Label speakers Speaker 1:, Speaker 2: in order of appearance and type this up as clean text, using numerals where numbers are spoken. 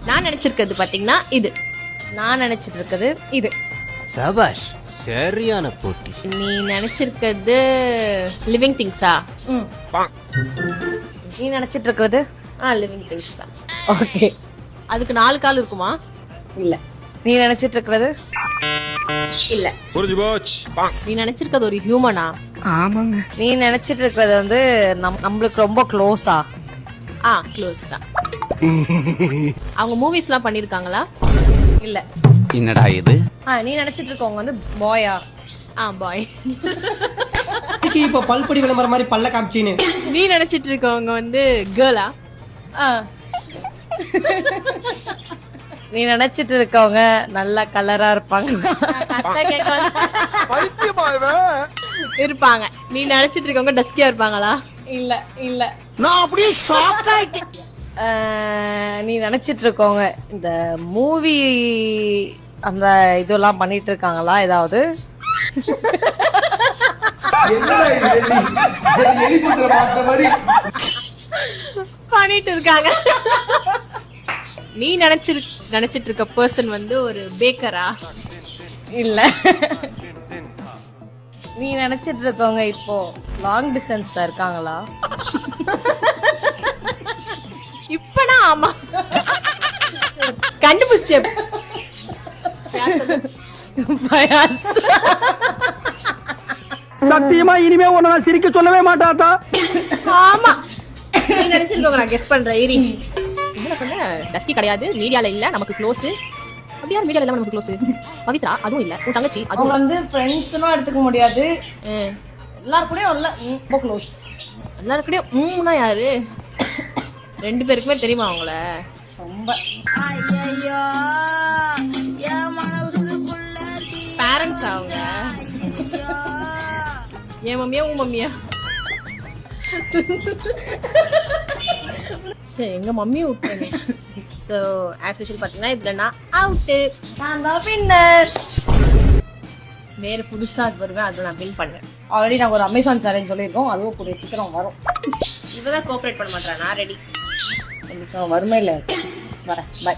Speaker 1: நான் நினைச்சிருக்கிறது பாத்தீங்கன்னா இது.
Speaker 2: நான் நினைச்சிட்டு இருக்குது இது.
Speaker 3: சபாஷ், சரியான போட்டி.
Speaker 1: நீ நினைச்சிருக்கிறது லிவிங் திங்ஸா?
Speaker 2: நீ நினைச்சிட்டு இருக்கிறது
Speaker 1: லிவிங் திங்ஸ் தான்.
Speaker 2: ஓகே.
Speaker 1: அதுக்கு 4 கால் இருக்குமா?
Speaker 2: இல்ல. நீ நினைச்சிட்டு இருக்கிறது
Speaker 1: இல்ல. நீ நினைச்சிருக்கிறது ஒரு ஹியூமனா?
Speaker 2: ஆமாங்க. நீ நினைச்சிட்டு இருக்கிறது வந்து நம்மளுக்கு ரொம்ப க்ளோஸா?
Speaker 1: க்ளோஸ் தான். அவங்க மூவிஸ்லாம் பண்ணிருக்காங்களா?
Speaker 2: இல்ல.
Speaker 3: என்னடா இது?
Speaker 2: நீ நினைச்சிட்டு இருக்கவங்க வந்து பாயா?
Speaker 1: பாய்.
Speaker 4: இப்ப பல்பொடி விளம்பரம் மாதிரி பல்ல காமிச்சின்னு.
Speaker 1: நீ நினைச்சிட்டு இருக்கவங்க வந்து கேர்ளா?
Speaker 2: நீ நினைச்சிட்டு இருக்கவங்க நல்ல கலரா இருப்பாங்க.
Speaker 1: இருப்பாங்க. நீ நினைச்சிட்டு இருக்கவங்க டஸ்கியா இருப்பாங்களா?
Speaker 2: இல்ல இல்ல.
Speaker 4: நான் அப்படியே ஷாக் ஆயிட்டேன்.
Speaker 2: நீ நினைச்சிட்டு இருக்கவங்க இந்த மூவி அந்த இதெல்லாம் பண்ணிட்டு இருக்காங்களா ஏதாவது?
Speaker 1: பண்ணிட்டு இருக்காங்க. நீ நினைச்சிட்டு இருக்க பர்சன் வந்து ஒரு பேக்கரா?
Speaker 2: இல்ல. நீ நினைச்சிட்டு இருக்கவங்க இப்போ லாங் டிஸ்டன்ஸ்ல இருக்காங்களா?
Speaker 1: இப்பனா ஆமா. கண்டுபிடிச்சே.
Speaker 5: சத்தியமா இனிமே உன்னை நான் சிரிக்க சொல்லவே மாட்டாத்தா.
Speaker 1: ஆமா. நீ நினைச்சிருக்கோங்க. நான் கெஸ் பண்றேன். ஏரி என்ன சொன்ன? டஸ்கி கிடையாது, மீடியால இல்ல, நமக்கு க்ளோஸ். அப்படியே மீடியால இல்ல, நமக்கு க்ளோஸ். பவித்ரா அதுவும் இல்ல, உன் தங்கச்சி
Speaker 2: அதுவும் வந்து ஃப்ரெண்ட்ஸ்னும் எடுத்துக்க முடியாது. எல்லாரும் கூடயும் இல்ல, ரொம்ப க்ளோஸ்.
Speaker 1: எல்லாரும் கூடயும் மூணுனா யாரு? 2 பேருக்குமே தெரியுமா அவங்கள?
Speaker 2: ரொம்ப.
Speaker 1: பேரண்ட்ஸ் அவங்க. ஏன் மம்மியா உன் மம்மியா? சரி, எங்க மம்மியும் விட்டுருங்க. ஸோ ஆஸ் யூஷுவல் பார்த்தீங்கன்னா இதுல நான் அவுட்டு.
Speaker 2: நான் தான் வின்னர்.
Speaker 1: வேற புதுசா அது வருவேன், அதை நான் வின் பண்ணுவேன்.
Speaker 2: ஆல்ரெடி நாங்கள் ஒரு அமேசான் சேலஞ்ச் சொல்லியிருக்கோம், அதுவும் கூடிய சீக்கிரம் வரும்.
Speaker 1: இவதான் கோஆப்ரேட் பண்ண மாட்டேன். நான் ரெடி.
Speaker 2: வறுமையில் வரேன். பாய்.